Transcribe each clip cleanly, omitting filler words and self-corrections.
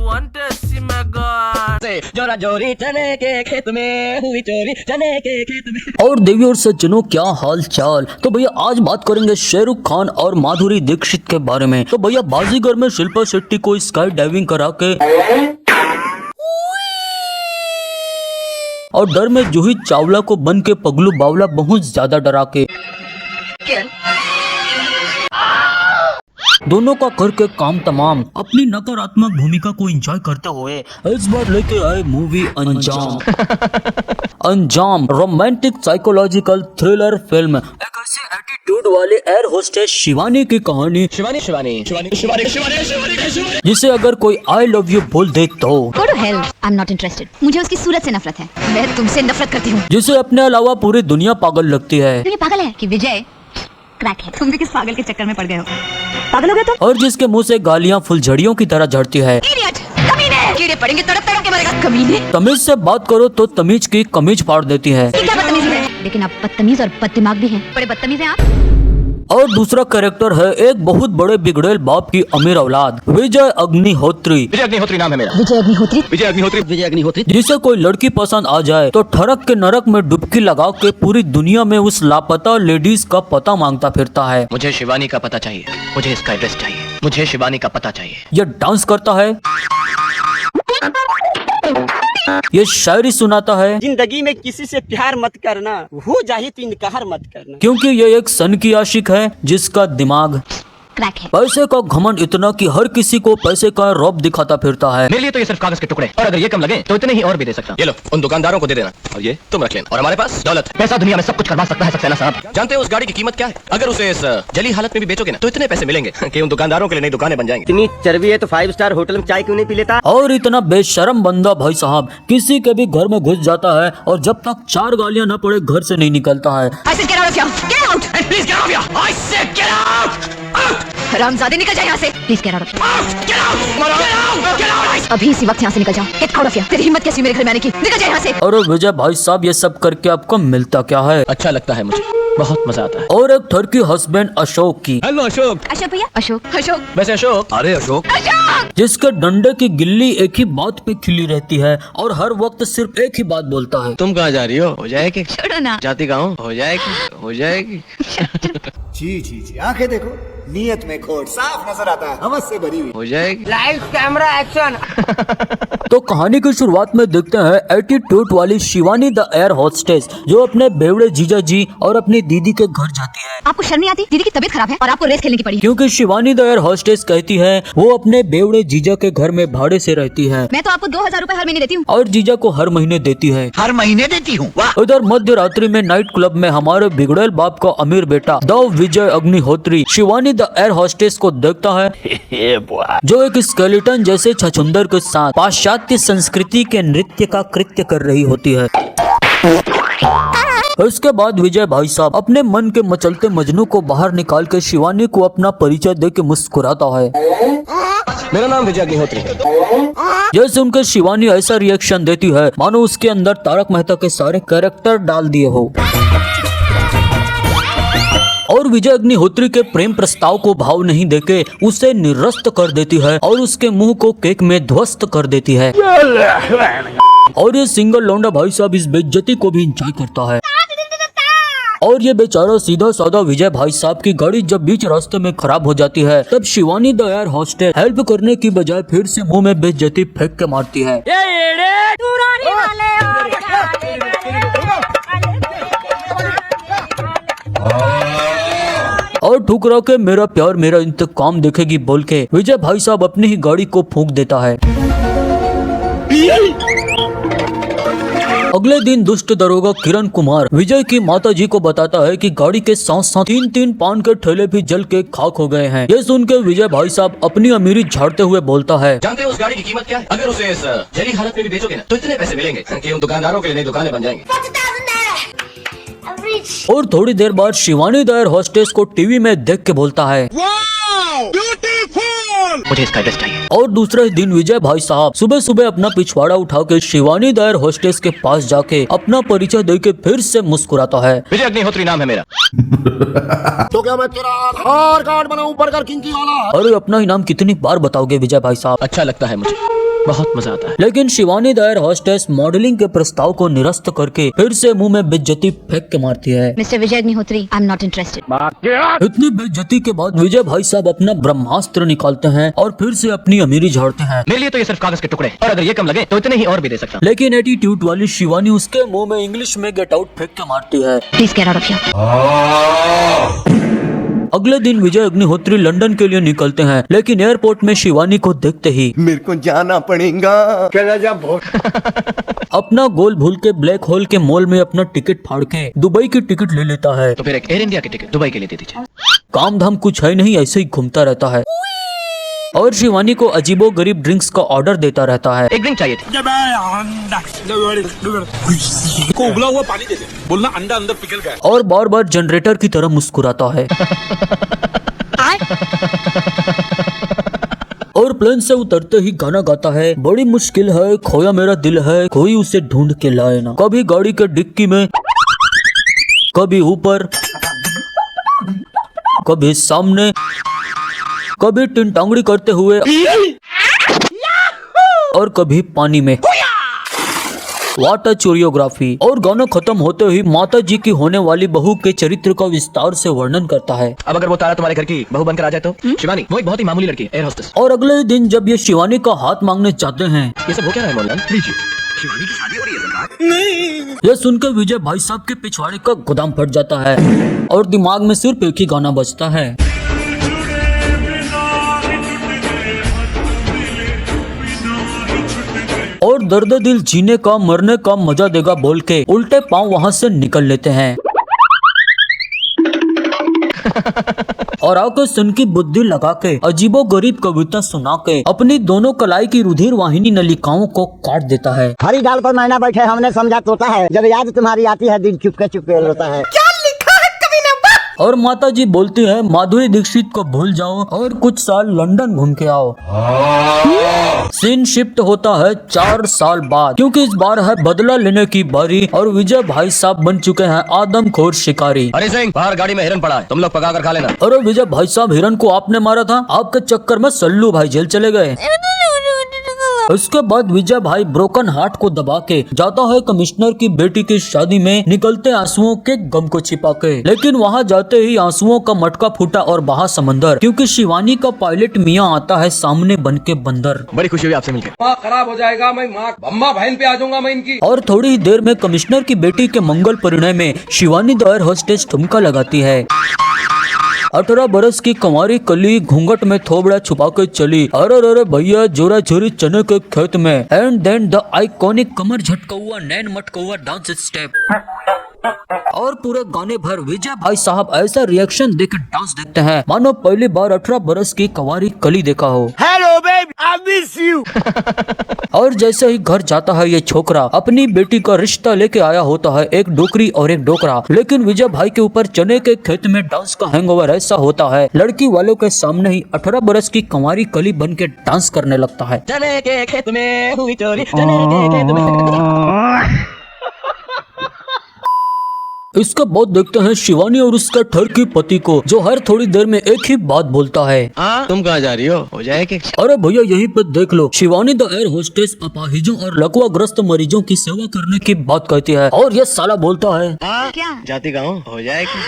want to see my God? जोरा जोरी चने के खेत में हुई चोरी चने के खेत में। और देवी और सज्जनों, क्या हाल चाल। तो भैया आज बात करेंगे शाहरुख खान और माधुरी दीक्षित के बारे में। तो भैया बाजीगर में शिल्पा शेट्टी को स्काई डाइविंग करा के और डर में जूही चावला को बन के पगलू बावला बहुत ज्यादा डरा के दोनों का करके काम तमाम अपनी नकारात्मक भूमिका को एंजॉय करते हुए इस बार लेके आए मूवी अंजाम। अंजाम रोमांटिक साइकोलॉजिकल थ्रिलर फिल्म, एक ऐसी एटीट्यूड वाले एयर होस्टेस शिवानी की कहानी जिसे अगर कोई आई लव यू बोल दे तो Go to hell. I'm not interested. मुझे उसकी सूरत से नफरत है। मैं तुमसे नफरत करती हूँ। जिसे अपने अलावा पूरी दुनिया पागल लगती है। तो ये पागल है कि विजय क्रैक है। तुम भी किस पागल के चक्कर में पड़ गए हो? पागल हो गए तुम? और जिसके मुंह से गालियां फुलझड़ियों की तरह झड़ती है। Idiot! कमीने! कीड़े पड़ेंगे तड़प तड़प के मरेगा। कमीने! तमीज से बात करो तो तमीज की कमीज फाड़ देती है। ये क्या बदतमीजी है? लेकिन आप बदतमीज और बददिमाग भी हैं। बड़े बदतमीज हैं आप। और दूसरा कैरेक्टर है एक बहुत बड़े बिगड़ेल बाप की अमीर औलाद विजय अग्निहोत्री। विजय अग्निहोत्री नाम है मेरा। विजय अग्निहोत्री। जिसे कोई लड़की पसंद आ जाए तो ठरक के नरक में डुबकी लगा के पूरी दुनिया में उस लापता लेडीज का पता मांगता फिरता है। मुझे शिवानी का पता चाहिए, मुझे इसका एड्रेस चाहिए, मुझे शिवानी का पता चाहिए। ये डांस करता है, ये शायरी सुनाता है, जिंदगी में किसी से प्यार मत करना, हो जाए तो इनकार मत करना। क्योंकि ये एक सन की आशिक है जिसका दिमाग क्रैक है। पैसे का घमंड इतना कि हर किसी को पैसे का रौब दिखाता फिरता है। मेरे लिए तो ये सिर्फ कागज के टुकड़े, और अगर ये कम लगे तो इतने ही और भी दे सकता हूँ। ये लो उन दुकानदारों को दे देना और ये तुम रख लेना। और हमारे पास दौलत है, पैसा दुनिया में सब कुछ करवा सकता है सक्सेना साहब। जानते हो उस गाड़ी की कीमत क्या है? अगर उसे इस जली हालत में भी बेचोगे ना तो इतने पैसे मिलेंगे कि उन दुकानदारों के लिए नई दुकानें बन जाएंगी। इतनी चर्बी है तो 5 स्टार होटल में चाय क्यों नहीं पी लेता? और इतना बेशरम बंदा भाई साहब किसी के भी घर में घुस जाता है और जब तक 4 गालियां न पड़े घर से नहीं निकलता है। I said get out of here. Get out. And please get out of here. I said get out. हरामजादे निकल जाए यहाँ से। Please get out of here. Get out. Get out. Get out. अभी इसी वक्त यहाँ से निकल जाओ। Get out of here. तेरी हिम्मत कैसी मेरे घर में आने की? निकल जाए यहाँ से। और विजय भाई साहब ये सब करके आपको मिलता क्या है? अच्छा लगता है मुझे, बहुत मजा आता है। और एक ठरकी हस्बैंड अशोक की, हेलो अशोक। अशोक भैया। अशोक। वैसे अशोक, अरे अशोक, जिसके डंडे की गिल्ली एक ही बात पे खिली रहती है और हर वक्त सिर्फ एक ही बात बोलता है। तुम कहाँ जा रही हो जाएगी? छोड़ो ना। जाती गाँव हो जाएगी। जी आंखें देखो, नीयत में खोट साफ नजर आता है, हवस से भरी हुई। हो जाएगी। Light camera action. तो कहानी की शुरुआत में देखते हैं एटीट्यूड वाली शिवानी द एयर होस्टेस जो अपने बेवड़े जीजा जी और अपनी दीदी के घर जाती है। आपको शर्म नहीं आती? दीदी की तबीयत खराब है और आपको रेस खेलने की पड़ी। क्योंकि शिवानी द एयर होस्टेस कहती है वो अपने बेवड़े जीजा के घर में भाड़े से रहती है। मैं तो आपको 2000 रूपए हर महीने देती हूँ। और जीजा को हर महीने देती है। हर महीने देती हूँ? उधर मध्य रात्रि में नाइट क्लब में हमारे बिगड़ेल बाप का अमीर बेटा the Vijay Agnihotri Shivani the air hostess को देखता है जो एक स्केलेटन जैसे छछुंदर के साथ पाश्चात्य संस्कृति के नृत्य का कृत्य कर रही होती है। इसके बाद विजय भाई साहब अपने मन के मचलते मजनू को बाहर निकाल के शिवानी को अपना परिचय दे के मुस्कुराता है। मेरा नाम विजय अग्निहोत्री है। यह सुनकर शिवानी ऐसा रिएक्शन देती है मानो उसके अंदर तारक मेहता के सारे कैरेक्टर डाल दिए हो। और विजय अग्निहोत्री के प्रेम प्रस्ताव को भाव नहीं देके उसे निरस्त कर देती है और उसके मुंह को केक में ध्वस्त कर देती है। और ये सिंगल लौंडा भाई साहब इस बेइज्जती को भी एंजॉय करता है। और ये बेचारा सीधा साधा विजय भाई साहब की गाड़ी जब बीच रास्ते में खराब हो जाती है तब Shivani the air hostess help करने की बजाय फिर से मुंह में बेइज्जती फेंक के मारती है। और ठुकरा के मेरा प्यार मेरा इंतकाम देखेगी बोल के विजय भाई साहब अपनी ही गाड़ी को फूंक देता है। अगले दिन दुष्ट दरोगा किरण कुमार विजय की माता जी को बताता है कि गाड़ी के साथ साथ 3 पान के ठेले भी जल के खाक हो गए हैं। ये सुन के विजय भाई साहब अपनी अमीरी झाड़ते हुए बोलता है, जानते हो उस गाड़ी की कीमत क्या है? अगर उसे इस जली हालत में भी बेचोगे ना तो इतने पैसे मिलेंगे कि उन दुकानदारों के लिए नई दुकानें बन जाएंगी। और थोड़ी देर बाद शिवानी द एयर होस्टेस को टीवी में देख के बोलता है, मुझे इसका एड्रेस चाहिए। और दूसरे दिन विजय भाई साहब सुबह सुबह अपना पिछवाड़ा उठा के शिवानी द एयर होस्टेस के पास जाके अपना परिचय दे के फिर से मुस्कुराता है। विजय अग्निहोत्री नाम है मेरा। तो क्या मैं तेरा आधार कार्ड बनाऊं बर्गर किंग की वाला? अरे अपना ही नाम कितनी बार बताओगे विजय भाई साहब? अच्छा लगता है मुझे, बहुत मजा आता है। लेकिन Shivani the air hostess modelling के प्रस्ताव को निरस्त करके फिर से मुंह में बेइज्जती फेंक के मारती है। Mister Vijay Agnihotri, I am not interested. इतनी बेइज्जती के बाद विजय भाई साहब अपना ब्रह्मास्त्र निकालते हैं और फिर से अपनी अमीरी झाड़ते हैं। मेरे लिए तो ये सिर्फ कागज के टुकड़े, और अगर ये कम लगे तो इतने ही और भी दे सकता हूँ। लेकिन एटीट्यूड वाली शिवानी उसके मुंह में इंग्लिश में गेट आउट फेंक के मारती है। Please get out of here. अगले दिन विजय अग्निहोत्री लंदन के लिए निकलते हैं, लेकिन एयरपोर्ट में शिवानी को देखते ही मेरे को जाना पड़ेगा। अपना गोल भूल के ब्लैक होल के मॉल में अपना टिकट फाड़ के दुबई की टिकट ले लेता है। तो फिर एक एयर इंडिया की टिकट दुबई के लिए दे दीजिए। काम धाम कुछ है नहीं, ऐसे ही घूमता रहता है और शिवानी को अजीबो गरीब ड्रिंक्स का ऑर्डर देता रहता है। एक ड्रिंक चाहिए थी। को उबला हुआ पानी दे दे, बोलना अंडा अंदर पिघल गया। और बार बार जनरेटर की तरह मुस्कुराता है। और प्लेन से उतरते ही गाना गाता है, बड़ी मुश्किल है, खोया मेरा दिल है, कोई उसे ढूंढ के लाए ना। कभी गाड़ी के डिक्की में, कभी ऊपर, कभी सामने, कभी टिनटांगड़ी करते हुए और कभी पानी में। वाटर चोरियोग्राफी। और गाना खत्म होते ही माता जी की होने वाली बहू के चरित्र का विस्तार से वर्णन करता है। अब अगर वो तारा तुम्हारे घर की बहू बनकर आ जाए तो? शिवानी वो एक बहुत ही मामूली लड़की है, एयर होस्टेस। और अगले दिन जब ये शिवानी का हाथ मांगने जाते हैं, ये सब हो क्या रहा है मोहनलाल? लीजिए, शिवानी की शादी हो रही है सरकार। यह सुनकर विजय भाई साहब के पिछवाड़े का गोदाम फट जाता है और दिमाग में सिर्फ एक ही गाना बजता है। और दर्द दिल जीने का मरने का मजा देगा बोल के उल्टे पांव वहां से निकल लेते हैं। और आकर सन की बुद्धि लगा के अजीबो गरीब कविता सुना के अपनी दोनों कलाई की रुधिर वाहिनी नलिकाओं को काट देता है। हरी डाल पर मैना बैठे हमने समझा तोता है, जब याद तुम्हारी आती है दिल चुपके चुपके रोता है। और माता जी बोलती है, माधुरी दीक्षित को भूल जाओ और कुछ साल लंदन घूम के आओ। सीन शिफ्ट होता है 4 साल बाद, क्योंकि इस बार है बदला लेने की बारी और विजय भाई साहब बन चुके हैं आदमखोर शिकारी। अरे सिंह, बाहर गाड़ी में हिरन पड़ा है, तुम लोग पका कर खा लेना। अरे विजय भाई साहब, हिरन को आपने मारा था, आपके चक्कर में सल्लू भाई जेल चले गए। उसके बाद विजय भाई ब्रोकन हार्ट को दबा के जाता है कमिश्नर की बेटी की शादी में, निकलते आंसुओं के गम को छिपा के। लेकिन वहाँ जाते ही आंसुओं का मटका फूटा और बहा समंदर, क्योंकि शिवानी का पायलट मियाँ आता है सामने बन के बंदर। बड़ी खुशी हुई आपसे मिलकर। माँ खराब हो जाएगा, मैं माँ अम्मा बहन पे आ जाऊंगा मैं इनकी। और थोड़ी ही देर में कमिश्नर की बेटी के मंगल परिणय में शिवानी द एयर होस्टेस ठुमका लगाती है। 18 बरस की कंवारी कली घूंघट में थोबड़ा छुपा के चली, अरे भैया जोरा जोरी चने के खेत में। एंड देन द आइकॉनिक कमर झटका नैन मटका डांस स्टेप। और पूरे गाने भर विजय भाई साहब ऐसा रिएक्शन देकर डांस देखते हैं मानो पहली बार 18 बरस की कंवारी कली देखा हो। Hello baby, I miss you. और जैसे ही घर जाता है ये छोकरा, अपनी बेटी का रिश्ता लेके आया होता है, एक डोकरी और एक डोकरा। लेकिन विजय भाई के ऊपर चने के खेत में डांस का हैंगओवर ऐसा होता है, लड़की वालों के सामने ही 18 बरस की कंवारी कली बन के डांस करने लगता है। चने के खेत में हुई चोरी, चने के खेत में। इसका बहुत देखते हैं शिवानी और उसका ठरकी पति को, जो हर थोड़ी देर में एक ही बात बोलता है। तुम कहाँ जा रही हो जाए कि? अरे भैया यहीं पे देख लो, शिवानी द एयर होस्टेस अपाहिजों और लकवा ग्रस्त मरीजों की सेवा करने की बात कहती है और ये साला बोलता है, क्या जाती गाँव हो जाए कि?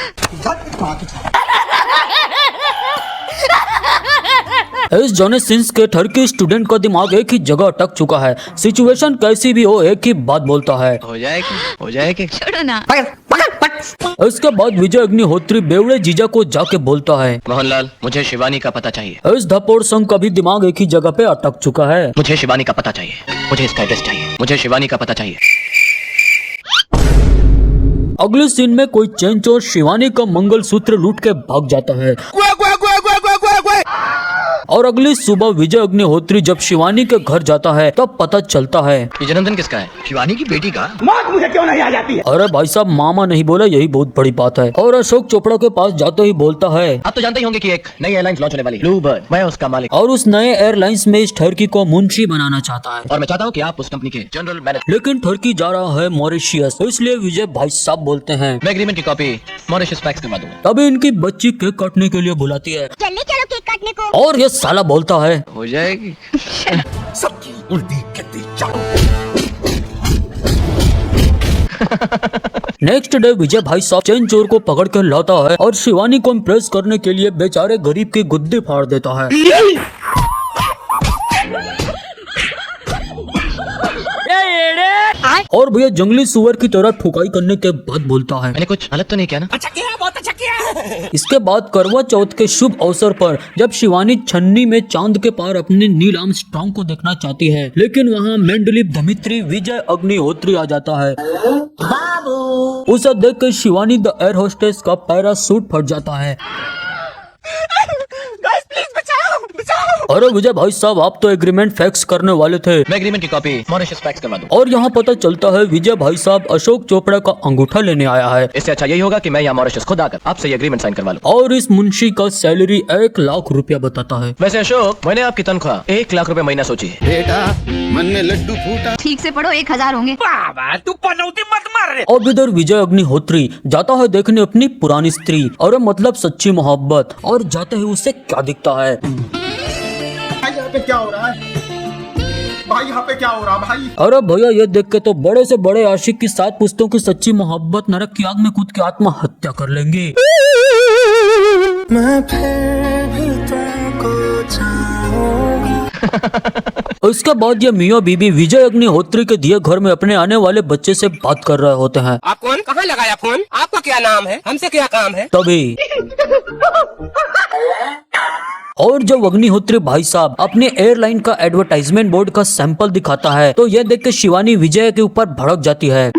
इस जॉनी सिंस के ठरकी स्टूडेंट का दिमाग एक ही जगह अटक चुका है। सिचुएशन कैसी भी हो एक ही बात बोलता है, हो जाए कि? छोड़ो ना। इसके बाद विजय अग्निहोत्री बेवड़े जीजा को जाके बोलता है, मोहनलाल मुझे शिवानी का पता चाहिए। इस धपोड़ संघ का भी दिमाग एक ही जगह पे अटक चुका है। मुझे शिवानी का पता चाहिए, मुझे इसका एड्रेस चाहिए, मुझे शिवानी का पता चाहिए। अगले सीन में कोई चैन चोर शिवानी का मंगलसूत्र लूट के भाग जाता है। और अगली सुबह विजय अग्निहोत्री जब शिवानी के घर जाता है तब पता चलता है ये जन्मदिन किसका है? शिवानी की बेटी का। मौत मुझे क्यों नहीं आ जाती है? अरे भाई साहब, मामा नहीं बोला, यही बहुत बड़ी बात है। और अशोक चोपड़ा के पास जाते ही बोलता है, आप तो जानते ही होंगे कि एक नई एयरलाइंस लॉन्च होने वाली है, ब्लू बर्ड। मैं उसका मालिक और उस नए एयरलाइंस में इस ठरकी को मुंशी बनाना चाहता है और मैं चाहता हूँ कि आप उस कंपनी के जनरल मैनेजर। लेकिन ठरकी जा रहा है मॉरिशियस, इसलिए विजय भाई साहब बोलते हैं, मैं एग्रीमेंट की कॉपी मॉरिशस फैक्स करवा दूंगा। तभी इनकी बच्ची केक काटने के लिए बुलाती है जल्दी चलो केक काटने को। और ये साला बोलता है, हो जाएगी। नेक्स्ट डे विजय भाई साहब चेन चोर को पकड़ कर लाता है और शिवानी को इम्प्रेस करने के लिए बेचारे गरीब की गुद्दी फाड़ देता है। और भैया जंगली सुअर की तरह ठुकाई करने के बाद बोलता है, मैंने कुछ गलत तो नहीं किया ना? अच्छा किया, बहुत अच्छा किया। इसके बाद करवा चौथ के शुभ अवसर पर जब शिवानी छन्नी में चांद के पार अपने नील आर्मस्ट्रांग को देखना चाहती है, लेकिन वहाँ मेंडलिप दमित्री विजय अग्निहोत्री आ जाता है। उसे देख कर शिवानी द एयर होस्टेस का पैरासूट फट जाता है। अरे विजय भाई साहब, आप तो एग्रीमेंट फैक्स करने वाले थे। मैं एग्रीमेंट की कॉपी मॉरिशस फैक्स करवा दूं। और यहाँ पता चलता है विजय भाई साहब अशोक चोपड़ा का अंगूठा लेने आया है। इससे अच्छा यही होगा कि मैं यहाँ मॉरिशस खुद आकर आपसे ये एग्रीमेंट साइन करवा लूं। और इस मुंशी का सैलरी 1 लाख रुपया बताता है। वैसे अशोक, मैंने आपकी तनख्वाह 1 लाख रुपए महीना सोची है। बेटा मन में लड्डू फूटा। ठीक से पढ़ो, 1000 होंगे। बाबा तू पनौती मत मार रे। और इधर विजय अग्निहोत्री जाता है देखने अपनी पुरानी स्त्री, और मतलब सच्ची मोहब्बत, और जाते ही उसे क्या दिखता है? भाई यहाँ पे क्या हो रहा है? भाई यहाँ पे क्या हो रहा है भाई? अरे भैया ये देख के तो बड़े से बड़े आशिक की 7 पुश्तों की सच्ची मोहब्बत नरक की आग में कूद के आत्महत्या कर लेंगे। मैं फिर भी तुमको चाहूंगा। उसके बाद ये मियाँ बीबी विजय अग्निहोत्री के दिए घर में अपने आने वाले बच्चे से बात कर रहे होते हैं। आप कौन? कहाँ लगाया फोन? आपका क्या नाम है? हमसे क्या काम है? तभी और जब अग्निहोत्री भाई साहब अपने एयरलाइन का एडवर्टाइजमेंट बोर्ड का सैंपल दिखाता है, तो यह देख के शिवानी विजय के ऊपर भड़क जाती है।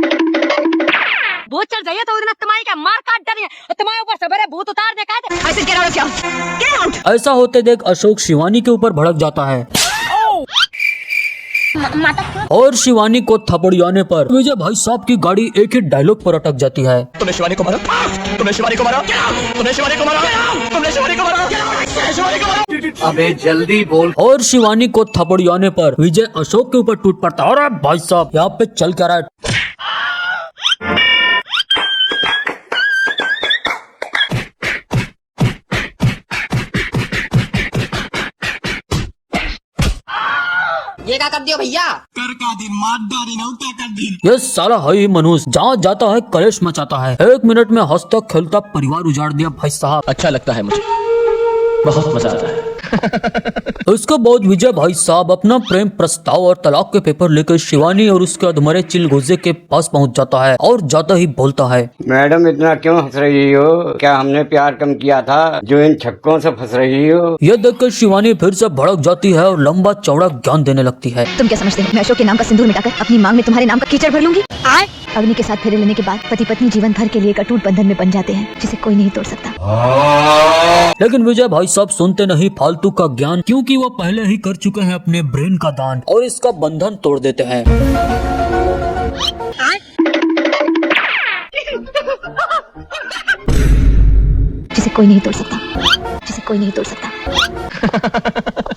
बहुत चढ़ जाइए तो तुम्हारी क्या मार काट डरी है, तुम्हारे ऊपर सबरे भूत उतार दे का। ऐसे get out। ऐसा होते देख अशोक शिवानी के ऊपर भड़क जाता है। और शिवानी को थपड़ियाने पर विजय भाई साहब की गाड़ी एक ही डायलॉग पर अटक जाती है। तुमने शिवानी को मारा? तुमने शिवानी को मारा? तुमने शिवानी को मारा? तुमने शिवानी को मारा? शिवानी को मारा? अबे जल्दी बोल। और शिवानी को थपड़ियाने पर विजय अशोक के ऊपर टूट पड़ता है। अरे भाई साहब, यहाँ पे चल क्या रहा है? ये क्या कर दियो भैया? ये साला है ही मनुष्य, जहाँ जाता है कलेश मचाता है। 1 मिनट में हंसता खेलता परिवार उजाड़ दिया भाई साहब। अच्छा लगता है मुझे, बहुत मजा आता है। उसके बाद विजय भाई साहब अपना प्रेम प्रस्ताव और तलाक के पेपर लेकर शिवानी और उसके अधमरे चिलगोजे के पास पहुंच जाता है, और जाता ही बोलता है, मैडम इतना क्यों हंस रही हो? क्या हमने प्यार कम किया था जो इन छक्कों से फंस रही हो? यह देखकर शिवानी फिर से भड़क जाती है और लंबा चौड़ा ज्ञान देने लगती है। तुम क्या समझते हो मैं अशोक के नाम का सिंदूर मिटाकर अपनी मांग में तुम्हारे नाम का कीचड़ भर लूंगी? अग्नि के साथ फेरे लेने के बाद पति पत्नी जीवन भर के लिए एक अटूट बंधन में बन जाते हैं, जिसे कोई नहीं तोड़ सकता। लेकिन विजय भाई साहब सुनते नहीं फालतू का ज्ञान, क्योंकि वो पहले ही कर चुके हैं अपने ब्रेन का दान, और इसका बंधन तोड़ देते हैं। जिसे कोई नहीं तोड़ सकता, जिसे कोई नहीं तोड़ सकता।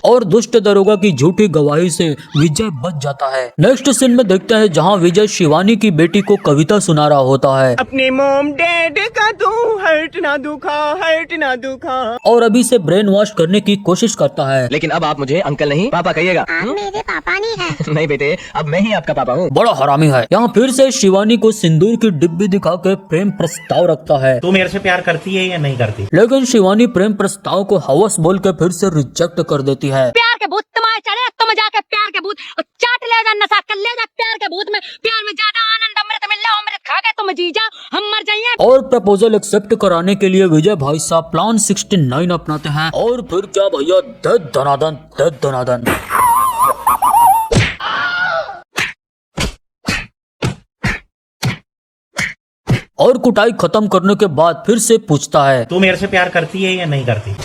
और दुष्ट दरोगा की झूठी गवाही से विजय बच जाता है। नेक्स्ट सीन में देखते हैं जहां विजय शिवानी की बेटी को कविता सुना रहा होता है। अपने मॉम डैड का तू हर्ट ना दुखा, हर्ट ना दुखा। और अभी से ब्रेन वॉश करने की कोशिश करता है। लेकिन अब आप मुझे अंकल नहीं पापा कहिएगा। मेरे पापा नहीं है। नहीं बेटे, अब मैं ही आपका पापा हूँ। बड़ा हरामी है। यहाँ फिर से शिवानी को सिंदूर की डिब्बी दिखा के प्रेम प्रस्ताव रखता है। तू मेरे से प्यार करती है या नहीं करती? लेकिन शिवानी प्रेम प्रस्ताव को हवस बोल के फिर से रिजेक्ट कर देती है। प्यार के भूत तुम्हारे चढ़े, तुम जाके प्यार के भूत चाट ले जा, नशा कर ले जा। प्यार के भूत में प्यार में ज्यादा आनंद अमृत मिल रहा, अमृत खा के तुम जी जाओ, हम मर जाइए। और प्रपोजल एक्सेप्ट कराने के लिए विजय भाई साहब प्लान 69 अपनाते हैं। और फिर क्या भैया, दद दनादन दद दनादन। और कुटाई खत्म करने के बाद फिर से पूछता है, तू मेरे से प्यार करती है या नहीं करती?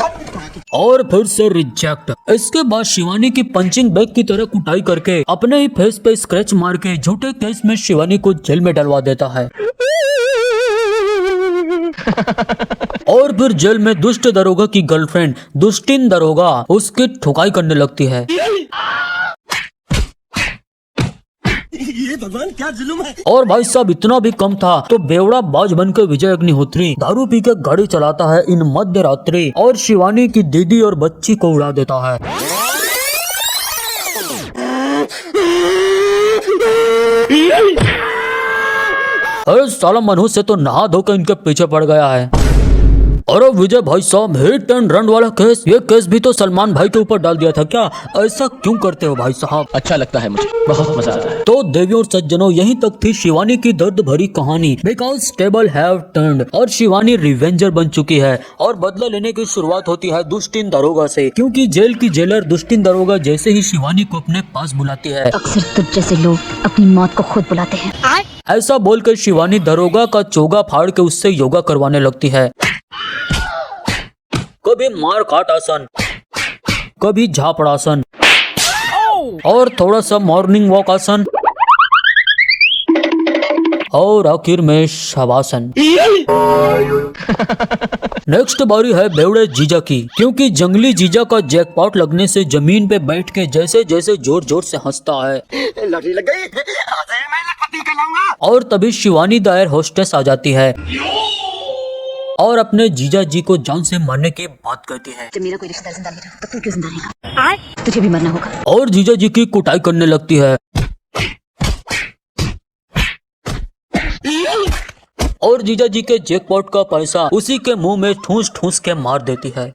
और फिर से रिजेक्ट। इसके बाद शिवानी की पंचिंग बैग की तरह कुटाई करके अपने ही फेस पे स्क्रैच मार के झूठे केस में शिवानी को जेल में डलवा देता है। और फिर जेल में दुष्ट दरोगा की गर्लफ्रेंड दुष्टिन दरोगा उसकी ठुकाई करने लगती है। ये भगवान क्या जुल्म है। और भाई साहब इतना भी कम था तो बेवड़ा बाज बनकर विजय अग्निहोत्री दारू पी के गाड़ी चलाता है इन मध्य रात्रि, और शिवानी की दीदी और बच्ची को उड़ा देता है। अरे साला मनुष्य तो नहा धोकर इनके पीछे पड़ गया है। अरे विजय भाई साहब, हिट एंड रन वाला केस, ये केस भी तो सलमान भाई के ऊपर डाल दिया था क्या? ऐसा क्यों करते हो भाई साहब? अच्छा लगता है मुझे, बहुत मजा आता है। तो देवियों और सज्जनों, यहीं तक थी शिवानी की दर्द भरी कहानी। बिकॉज टेबल हैव टर्न्ड और शिवानी रिवेंजर बन चुकी है और बदला लेने की शुरुआत होती है दुष्टिन दरोगा से, क्योंकि जेल की जेलर दुष्टिन दरोगा जैसे ही शिवानी को अपने पास बुलाती है, अक्सर तुझ जैसे लोग अपनी मौत को खुद बुलाते हैं। ऐसा बोलकर शिवानी दरोगा का चोगा फाड़ के उससे योगा करवाने लगती है। कभी मार काट आसन, कभी झापड़ासन और थोड़ा सा मॉर्निंग वॉक आसन और आखिर में शवासन। नेक्स्ट बारी है बेवड़े जीजा की, क्योंकि जंगली जीजा का जैकपॉट लगने से जमीन पे बैठ के जैसे जैसे जोर जोर से हंसता है। लॉटरी लग गई, मैं लखपति कहलाऊंगा। और तभी शिवानी द एयर होस्टेस आ जाती है और अपने जीजा जी को जान से मारने की बात करती है। जब मेरा कोई रिश्तेदार जिंदा नहीं रहा तो तू क्यों जिंदा रहेगा? तुझे भी मरना होगा। और जीजा जी की कुटाई करने लगती है और जीजा जी के जैकपॉट का पैसा उसी के मुंह में ठूस ठूस के मार देती है।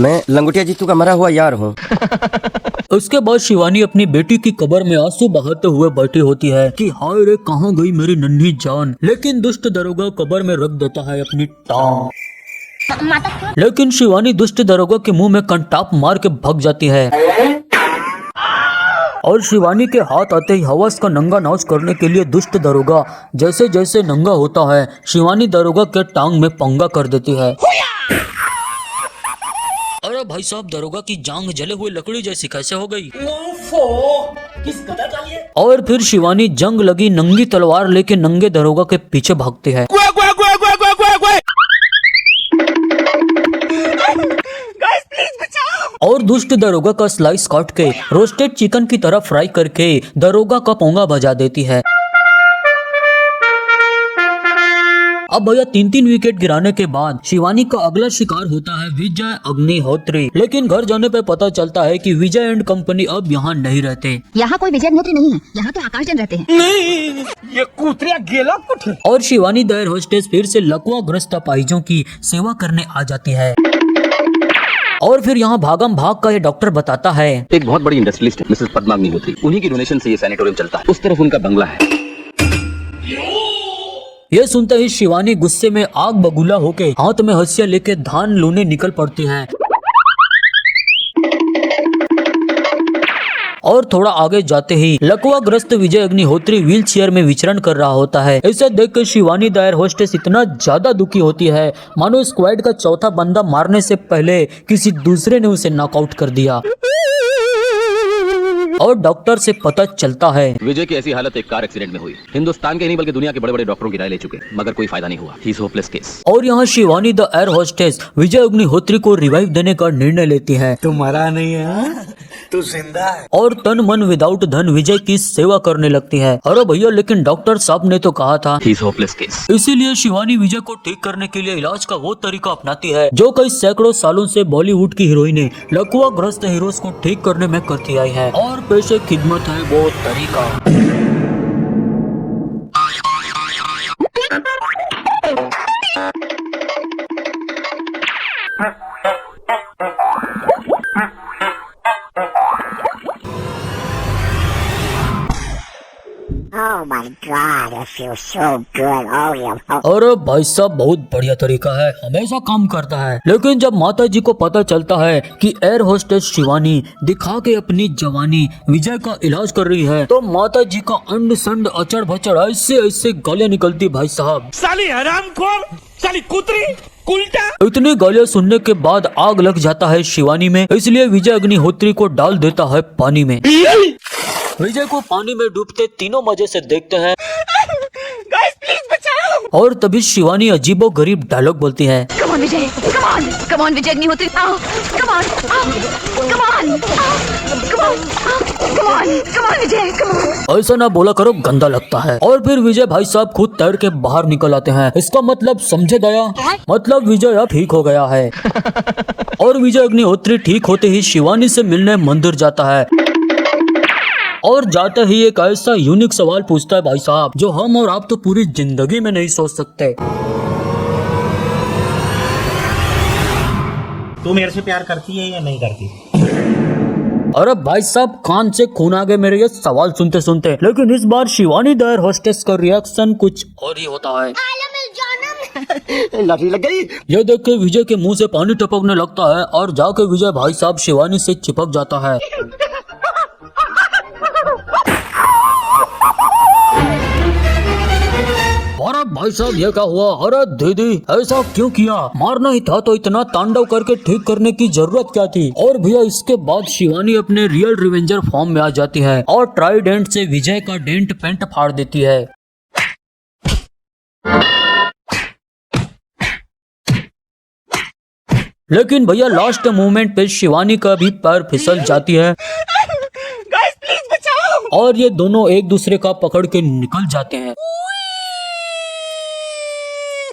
मैं लंगोटिया जीतू का मरा हुआ यार हूँ। उसके बाद शिवानी अपनी बेटी की कब्र में आंसू बहाते हुए बैठी होती है कि हाय रे कहाँ गई मेरी नन्ही जान। लेकिन दुष्ट दरोगा कब्र में रख देता है अपनी टांग। लेकिन शिवानी दुष्ट दरोगा के मुंह में कंटाप मार के भाग जाती है और शिवानी के हाथ आते ही हवस का नंगा नाच करने के लिए दुष्ट दरोगा जैसे जैसे नंगा होता है, शिवानी दरोगा के टांग में पंगा कर देती है। अरे भाई साहब, दरोगा की जांग जले हुए लकड़ी जैसी कैसे हो गई? और फिर शिवानी जंग लगी नंगी तलवार लेके नंगे दरोगा के पीछे भागती है और दुष्ट दरोगा का स्लाइस काट के रोस्टेड चिकन की तरह फ्राई करके दरोगा का पोंगा बजा देती है। अब भैया 3-3 विकेट गिराने के बाद शिवानी का अगला शिकार होता है विजय अग्निहोत्री। लेकिन घर जाने पे पता चलता है कि विजय एंड कंपनी अब यहाँ नहीं रहते। यहाँ कोई विजय अग्निहोत्री नहीं है, यहाँ तो आकाश जैन रहते हैं। नहीं, ये कुतरिया गेला कुछ। और शिवानी द एयर होस्टेस फिर से लकवाग्रस्त अपाहिजों की सेवा करने आ जाती है। और फिर यहाँ भागम भाग का ये डॉक्टर बताता है, एक बहुत बड़ी इंडस्ट्रियलिस्ट है मिसेस पद्मा अग्निहोत्री, उन्हीं की डोनेशन से ये सैनिटोरियम चलता है। उस तरफ उनका बंगला है। ये सुनते ही शिवानी गुस्से में आग बबूला होके हाथ में हंसिया लेके धान लूने निकल पड़ती है। और थोड़ा आगे जाते ही लकवाग्रस्त विजय अग्निहोत्री व्हील चेयर में विचरण कर रहा होता है। इसे देखकर शिवानी द एयर होस्टेस इतना ज्यादा दुखी होती है मानो स्क्वाड का चौथा बंदा मारने से पहले किसी दूसरे ने उसे नॉकआउट कर दिया। और डॉक्टर से पता चलता है विजय की ऐसी हालत एक कार एक्सीडेंट में हुई। हिंदुस्तान के नहीं बल्कि दुनिया के बड़े बड़े डॉक्टरों की राय ले चुके, मगर कोई फायदा नहीं हुआ। He is hopeless case. और यहाँ Shivani the air hostess Vijay Agnihotri को रिवाइव देने का निर्णय लेती है। तू मरा नहीं है, तू जिंदा है। और तन मन विदाउट धन विजय की सेवा करने लगती है। अरे भैया, लेकिन डॉक्टर साहब ने तो कहा था ही इज होपलेस केस। इसीलिए शिवानी विजय को ठीक करने के लिए इलाज का वो तरीका अपनाती है जो कई सैकड़ों सालों से बॉलीवुड की हीरोइनें लकवाग्रस्त हीरोज को ठीक करने में करती आई है, और पेशे खिदमत है वो तरीका। Oh my God, I feel so good. Oh yeah. अरे भाई साहब, बहुत बढ़िया तरीका है, हमेशा काम करता है। लेकिन जब माता जी को पता चलता है कि एयर होस्टेस शिवानी दिखा के अपनी जवानी विजय का इलाज कर रही है, तो माता जी का अंड संड अचड़ भचड़ ऐसे ऐसे गालियां निकलती भाई साहब। साली हरामखोर, साली कुतरी, उल्टा। इतनी गालियां सुनने के बाद आग लग जाता है शिवानी में, इसलिए विजय अग्निहोत्री को डाल देता है पानी में। विजय को पानी में डूबते तीनों मजे से देखते हैं। गाइस प्लीज बचाओ। और तभी शिवानी अजीबो गरीब डायलॉग बोलती है, Come on, Vijay. Come on, Vijay Agnihotri. आओ. Come on. Come on, Vijay. Come on. ऐसा ना बोला करो, गंदा लगता है। और फिर विजय भाई साहब खुद तैर के बाहर निकल आते हैं। इसका मतलब समझे गया, मतलब विजय अब ठीक हो गया है। और विजय अग्निहोत्री ठीक होते ही शिवानी से मिलने मंदिर जाता है और जाते ही एक ऐसा यूनिक सवाल पूछता है भाई साहब, जो हम और आप तो पूरी जिंदगी में नहीं सोच सकते। तू मेरे से प्यार करती है या नहीं करती? अरे भाई साहब, कान से खून आ गए मेरे ये सवाल सुनते सुनते। लेकिन इस बार शिवानी दर होस्टेस का रिएक्शन कुछ और ही होता है। लड़ी लग गई। ये देख के विजय के मुंह से पानी टपकने लगता है और जाके विजय भाई साहब शिवानी से चिपक जाता है। अरे भाई साहब, ये क्या हुआ? अरे दीदी, ऐसा क्यों किया? मारना ही था तो इतना तांडव करके ठीक करने की जरूरत क्या थी? और भैया इसके बाद शिवानी अपने रियल रिवेंजर फॉर्म में आ जाती है और ट्राइडेंट से विजय का डेंट पेंट फाड़ देती है। लेकिन भैया लास्ट मोमेंट पे शिवानी का भी पैर फिसल जाती है गाइस प्लीज बचाओ। और ये दोनों एक दूसरे का पकड़ के निकल जाते हैं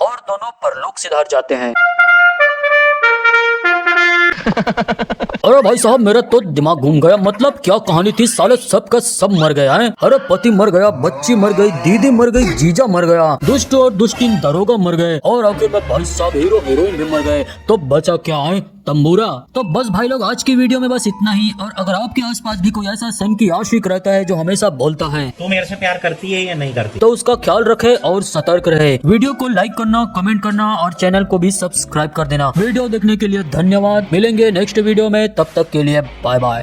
और दोनों परलोक सिधार जाते हैं। अरे भाई साहब, मेरा तो दिमाग घूम गया। मतलब क्या कहानी थी? साले सब का सब मर गया है। अरे पति मर गया, बच्ची मर गई, दीदी मर गई, जीजा मर गया, दुष्ट और दुष्टिन दरोगा मर गए और आखिर में भाई साहब हीरो हीरोइन भी मर गए। तो बचा क्या है? तंबूरा। तो बस भाई लोग, आज की वीडियो में बस इतना ही। और अगर आपके आसपास भी कोई ऐसा सन की आशिक रहता है जो हमेशा बोलता है तू मेरे से प्यार करती है या नहीं करती, तो उसका ख्याल रखे और सतर्क रहे। वीडियो को लाइक करना, कमेंट करना और चैनल को भी सब्सक्राइब कर देना। वीडियो देखने के लिए धन्यवाद। मिलेंगे नेक्स्ट वीडियो में, तब तक के लिए बाय बाय।